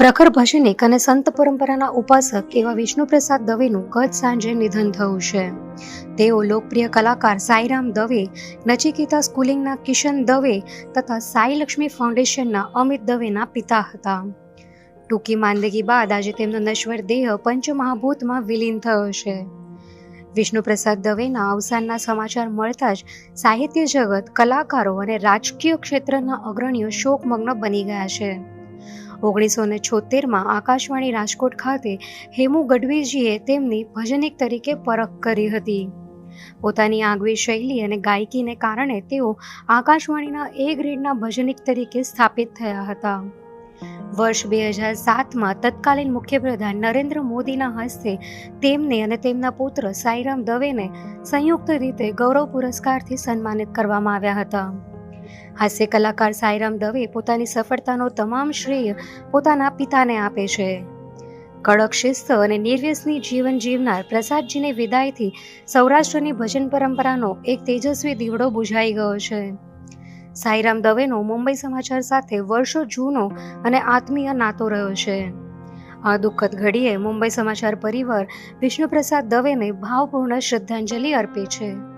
પ્રખર ભજનિક અને સંત પરંપરાના ઉપાસક એવા વિષ્ણુપ્રસાદ દવેનું ગત સાંજે નિધન થયું છે. તેઓ લોકપ્રિય કલાકાર સાઈરામ દવે, નચિકેતા સ્કૂલિંગના કિશન દવે તથા સાઈ લક્ષ્મી ફાઉન્ડેશનના અમિત દવેના પિતા હતા. ટૂંકી માંદગી બાદ આજે તેમનો નશ્વર દેહ પંચમહાભૂતમાં વિલીન થયો છે. વિષ્ણુપ્રસાદ દવેના અવસાનના સમાચાર મળતા જ સાહિત્ય જગત, કલાકારો અને રાજકીય ક્ષેત્રના અગ્રણીઓ શોકમગ્ન બની ગયા છે. 1976માં આકાશવાણી રાજકોટ ખાતે હેમુ ગઢવીજીએ તેમની ભજનિક તરીકે પરખ કરી હતી. પોતાની આગવી શૈલી અને ગાયકીને કારણે તેઓ આકાશવાણીના એ ગ્રેડના ભજનિક તરીકે સ્થાપિત થયા હતા. વર્ષ 2007માં તત્કાલીન મુખ્યપ્રધાન નરેન્દ્ર મોદીના હસ્તે તેમને અને તેમના પુત્ર સાઈરામ દવેને સંયુક્ત રીતે ગૌરવ પુરસ્કારથી સન્માનિત કરવામાં આવ્યા હતા. હાસ્ય કલાકાર સાઈરામ દવે પોતાની સફળતાનો તમામ શ્રેય પોતાના પિતાને આપે છે. કડક શિસ્ત અને નિર્વ્યસની જીવન જીવનાર પ્રસાદજીની વિદાયથી સૌરાષ્ટ્રની ભજન પરંપરાનો એક તેજસ્વી દીવડો બુઝાઈ ગયો છે. સાઈરામ દવેનો મુંબઈ સમાચાર સાથે વર્ષો જૂનો અને આત્મીય નાતો રહ્યો છે. આ દુઃખદ ઘડીએ મુંબઈ સમાચાર પરિવાર વિષ્ણુપ્રસાદ દવેને ભાવપૂર્ણ શ્રદ્ધાંજલિ અર્પે છે.